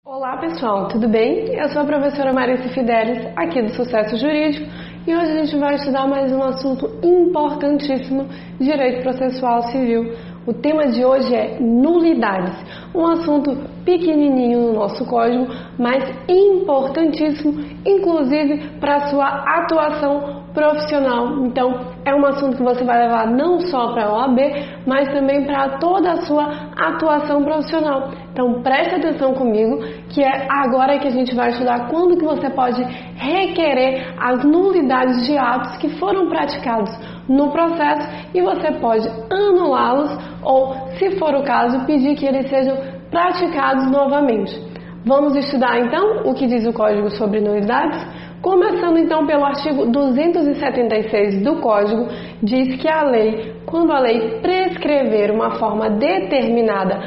Olá pessoal, tudo bem? Eu sou a professora Marice Fidelis, aqui do Sucesso Jurídico, e hoje a gente vai estudar mais um assunto importantíssimo, Direito Processual Civil. O tema de hoje é nulidades, um assunto pequenininho no nosso código, mas importantíssimo, inclusive para a sua atuação profissional. Então, é um assunto que você vai levar não só para a OAB, mas também para toda a sua atuação profissional. Então, preste atenção comigo, que é agora que a gente vai estudar quando que você pode requerer as nulidades de atos que foram praticados no processo e você pode anulá-los ou, se for o caso, pedir que eles sejam praticados novamente. Vamos estudar então o que diz o Código sobre nulidades? Começando então pelo artigo 276 do Código, diz que a lei, quando a lei prescrever uma forma determinada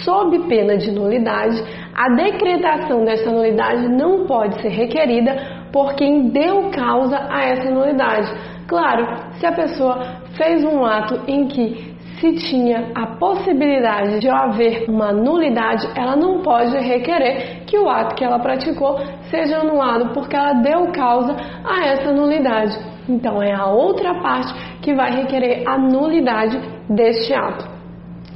sob pena de nulidade, a decretação dessa nulidade não pode ser requerida por quem deu causa a essa nulidade. Claro, se a pessoa fez um ato em que se tinha a possibilidade de haver uma nulidade, ela não pode requerer que o ato que ela praticou seja anulado porque ela deu causa a essa nulidade. Então, é a outra parte que vai requerer a nulidade deste ato.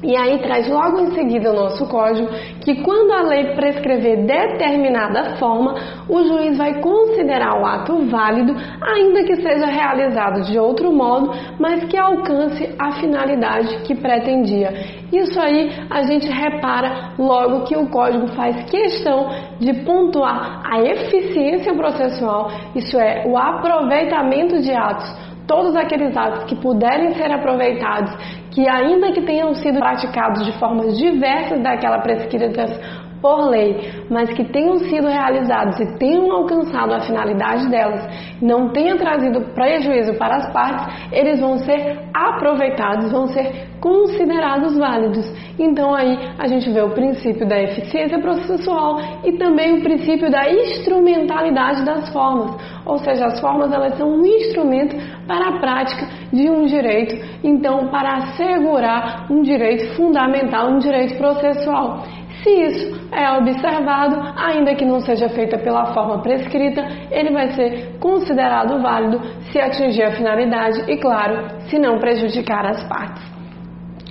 E aí traz logo em seguida o nosso código que quando a lei prescrever determinada forma, o juiz vai considerar o ato válido, ainda que seja realizado de outro modo, mas que alcance a finalidade que pretendia. Isso aí a gente repara logo que o código faz questão de pontuar a eficiência processual, isso é, o aproveitamento de atos. Todos aqueles atos que puderem ser aproveitados, que ainda que tenham sido praticados de formas diversas daquela prescritas por lei, mas que tenham sido realizados e tenham alcançado a finalidade delas, não tenham trazido prejuízo para as partes, eles vão ser aproveitados, vão ser considerados válidos. Então aí a gente vê o princípio da eficiência processual e também o princípio da instrumentalidade das formas, ou seja, as formas elas são um instrumento para a prática de um direito, então para assegurar um direito fundamental, um direito processual. Se isso é observado, ainda que não seja feita pela forma prescrita, ele vai ser considerado válido se atingir a finalidade e, claro, se não prejudicar as partes.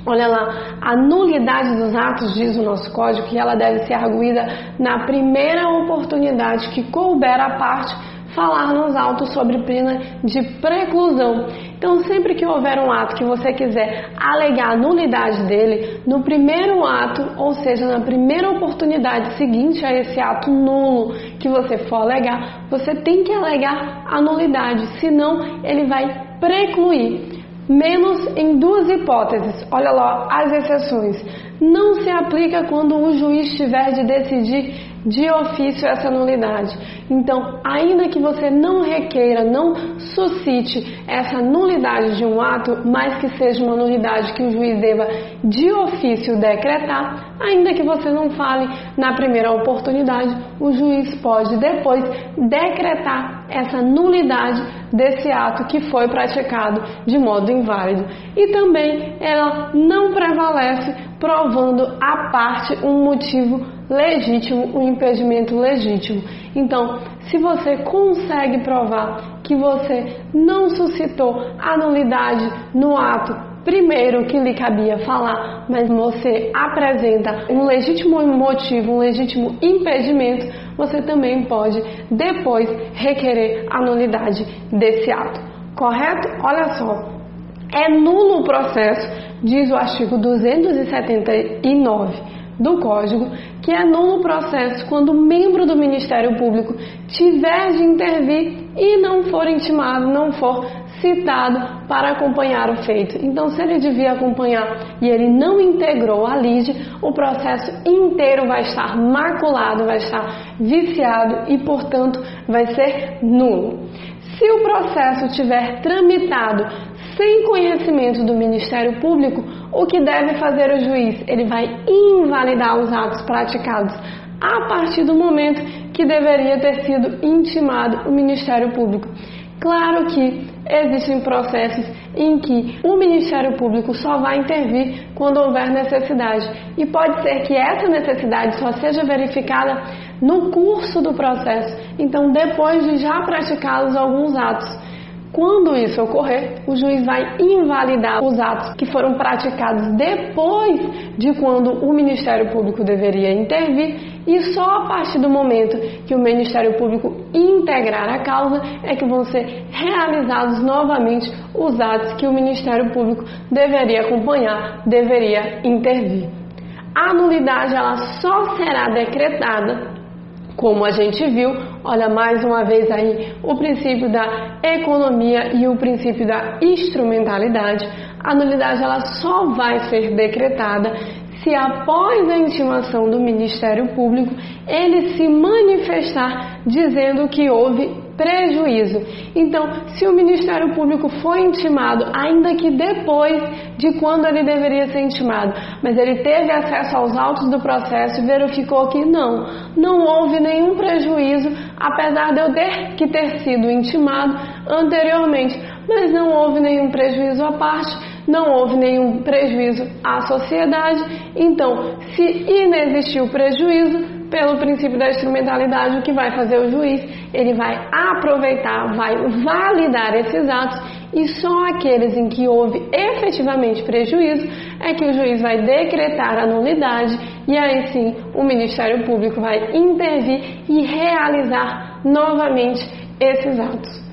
Olha lá, a nulidade dos atos, diz o nosso código, que ela deve ser arguída na primeira oportunidade que couber à parte falar nos autos sobre pena de preclusão. Então, sempre que houver um ato que você quiser alegar a nulidade dele, no primeiro ato, ou seja, na primeira oportunidade seguinte a esse ato nulo que você for alegar, você tem que alegar a nulidade, senão ele vai precluir. Menos em duas hipóteses, olha lá as exceções. Não se aplica quando o juiz tiver de decidir de ofício essa nulidade. Então, ainda que você não requeira, não suscite essa nulidade de um ato, mas que seja uma nulidade que o juiz deva de ofício decretar, ainda que você não fale na primeira oportunidade, o juiz pode depois decretar essa nulidade desse ato que foi praticado de modo inválido. E também ela não prevalece provando à parte um motivo legítimo, um impedimento legítimo. Então, se você consegue provar que você não suscitou a nulidade no ato primeiro que lhe cabia falar, mas você apresenta um legítimo motivo, um legítimo impedimento, você também pode depois requerer a nulidade desse ato. Correto? Olha só. É nulo o processo, diz o artigo 279 do Código, que é nulo o processo quando o membro do Ministério Público tiver de intervir e não for intimado, não for citado para acompanhar o feito. Então, se ele devia acompanhar e ele não integrou a lide, o processo inteiro vai estar maculado, vai estar viciado e, portanto, vai ser nulo. Se o processo tiver tramitado sem conhecimento do Ministério Público, o que deve fazer o juiz? Ele vai invalidar os atos praticados a partir do momento que deveria ter sido intimado o Ministério Público. Claro que existem processos em que o Ministério Público só vai intervir quando houver necessidade. E pode ser que essa necessidade só seja verificada no curso do processo, então depois de já praticados alguns atos. Quando isso ocorrer, o juiz vai invalidar os atos que foram praticados depois de quando o Ministério Público deveria intervir, e só a partir do momento que o Ministério Público integrar a causa é que vão ser realizados novamente os atos que o Ministério Público deveria acompanhar, deveria intervir. A nulidade ela só será decretada, como a gente viu, olha mais uma vez aí o princípio da economia e o princípio da instrumentalidade. A nulidade ela só vai ser decretada se após a intimação do Ministério Público ele se manifestar dizendo que houve prejuízo. Então, se o Ministério Público foi intimado, ainda que depois de quando ele deveria ser intimado, mas ele teve acesso aos autos do processo e verificou que não houve nenhum prejuízo, apesar de eu ter sido intimado anteriormente, mas não houve nenhum prejuízo à parte, não houve nenhum prejuízo à sociedade. Então, se inexistiu prejuízo, pelo princípio da instrumentalidade, o que vai fazer o juiz? Ele vai aproveitar, vai validar esses atos, e só aqueles em que houve efetivamente prejuízo é que o juiz vai decretar a nulidade, e aí sim o Ministério Público vai intervir e realizar novamente esses atos.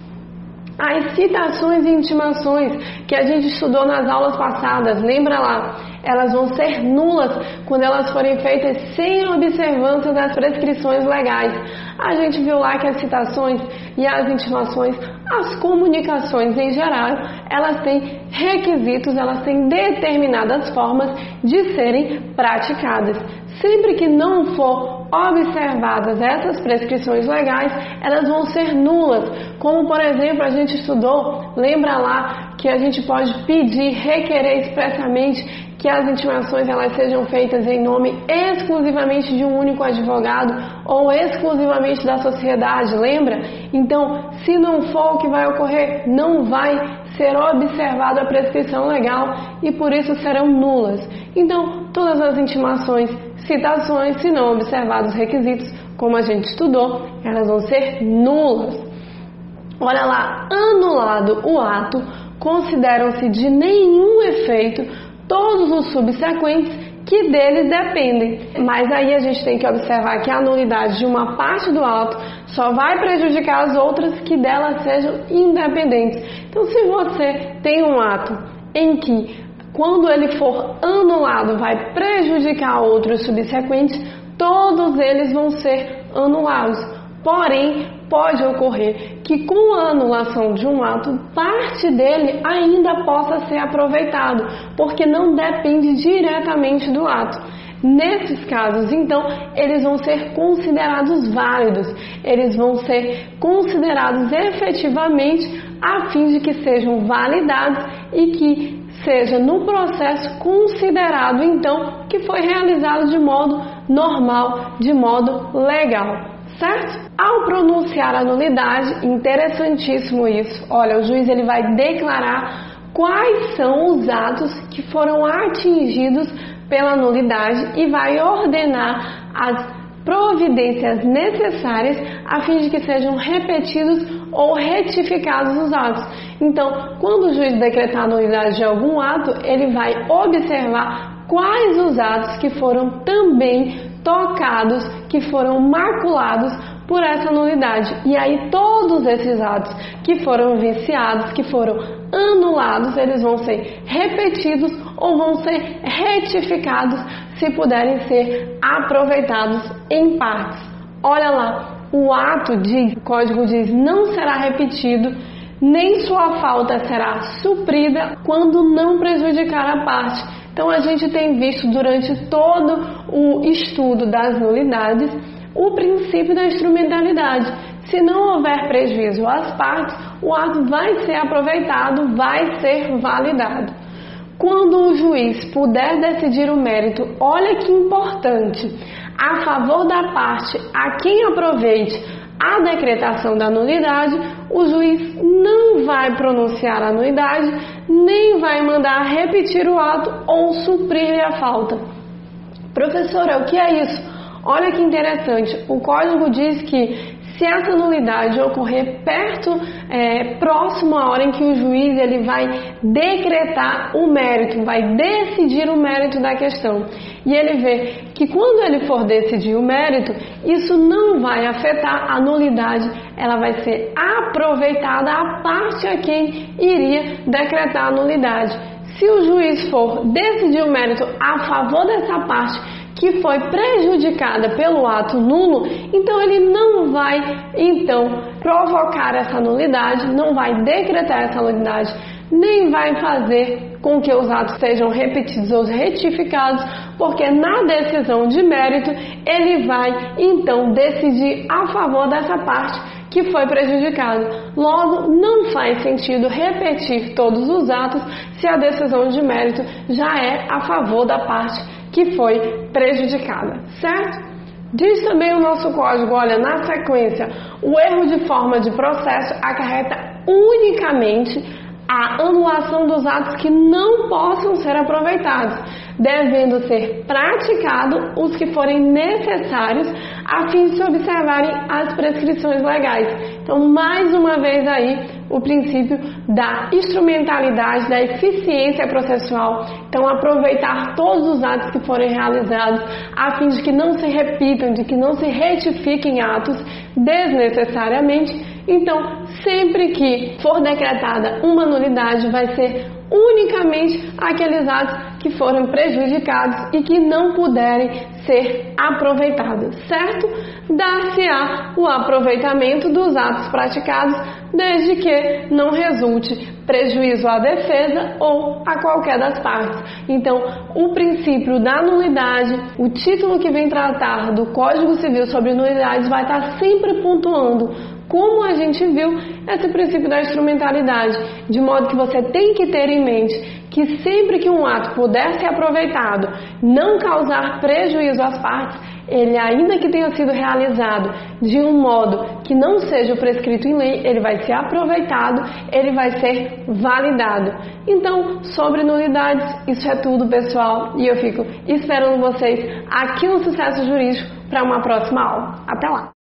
As citações e intimações que a gente estudou nas aulas passadas, lembra lá? Elas vão ser nulas quando elas forem feitas sem observância das prescrições legais. A gente viu lá que as citações e as intimações, as comunicações em geral, elas têm requisitos, elas têm determinadas formas de serem praticadas. Sempre que não for observadas essas prescrições legais, elas vão ser nulas. Como, por exemplo, a gente estudou, lembra lá que a gente pode pedir, requerer expressamente que as intimações elas sejam feitas em nome exclusivamente de um único advogado ou exclusivamente da sociedade, lembra? Então, se não for o que vai ocorrer, não vai ser observada a prescrição legal e por isso serão nulas. Então, todas as intimações, citações, se não observados os requisitos, como a gente estudou, elas vão ser nulas. Olha lá, anulado o ato, consideram-se de nenhum efeito todos os subsequentes que deles dependem. Mas aí a gente tem que observar que a nulidade de uma parte do ato só vai prejudicar as outras que delas sejam independentes. Então, se você tem um ato em que, quando ele for anulado, vai prejudicar outros subsequentes, todos eles vão ser anulados. Porém, pode ocorrer que com a anulação de um ato, parte dele ainda possa ser aproveitado, porque não depende diretamente do ato. Nesses casos, então, eles vão ser considerados válidos, eles vão ser considerados efetivamente a fim de que sejam validados e que seja no processo considerado, então, que foi realizado de modo normal, de modo legal. Certo? Ao pronunciar a nulidade, interessantíssimo isso. Olha, o juiz ele vai declarar quais são os atos que foram atingidos pela nulidade e vai ordenar as providências necessárias a fim de que sejam repetidos ou retificados os atos. Então, quando o juiz decretar a nulidade de algum ato, ele vai observar quais os atos que foram também tocados, que foram maculados por essa nulidade. E aí todos esses atos que foram viciados, que foram anulados, eles vão ser repetidos ou vão ser retificados se puderem ser aproveitados em partes. Olha lá, o ato diz, o código diz, não será repetido, nem sua falta será suprida quando não prejudicar a parte. Então, a gente tem visto durante todo o estudo das nulidades o princípio da instrumentalidade. Se não houver prejuízo às partes, o ato vai ser aproveitado, vai ser validado. Quando o juiz puder decidir o mérito, olha que importante, a favor da parte a quem aproveite a decretação da nulidade, o juiz não vai pronunciar a nulidade, nem vai mandar repetir o ato ou suprir-lhe a falta. Professora, o que é isso? Olha que interessante, o Código diz que se essa nulidade ocorrer próximo à hora em que o juiz ele vai decretar o mérito, vai decidir o mérito da questão, e ele vê que quando ele for decidir o mérito, isso não vai afetar a nulidade, ela vai ser aproveitada a parte a quem iria decretar a nulidade. Se o juiz for decidir o mérito a favor dessa parte que foi prejudicada pelo ato nulo, então ele não vai provocar essa nulidade, não vai decretar essa nulidade, nem vai fazer com que os atos sejam repetidos ou retificados, porque na decisão de mérito ele vai então decidir a favor dessa parte que foi prejudicada. Logo, não faz sentido repetir todos os atos se a decisão de mérito já é a favor da parte que foi prejudicada, certo? Diz também o nosso código, olha, na sequência, o erro de forma de processo acarreta unicamente a anulação dos atos que não possam ser aproveitados, devendo ser praticados os que forem necessários a fim de se observarem as prescrições legais. Então, mais uma vez aí, o princípio da instrumentalidade, da eficiência processual. Então, aproveitar todos os atos que forem realizados a fim de que não se repitam, de que não se retifiquem atos desnecessariamente. Então, sempre que for decretada uma nulidade, vai ser unicamente aqueles atos que foram prejudicados e que não puderem ser aproveitados, certo? Dar-se-á o aproveitamento dos atos praticados, desde que não resulte prejuízo à defesa ou a qualquer das partes. Então, o princípio da nulidade, o título que vem tratar do Código Civil sobre nulidades vai estar sempre pontuando como a gente viu esse princípio da instrumentalidade, de modo que você tem que ter em mente que sempre que um ato puder ser aproveitado, não causar prejuízo às partes, ele, ainda que tenha sido realizado de um modo que não seja o prescrito em lei, ele vai ser aproveitado, ele vai ser validado. Então, sobre nulidades, isso é tudo, pessoal, e eu fico esperando vocês aqui no Sucesso Jurídico para uma próxima aula. Até lá!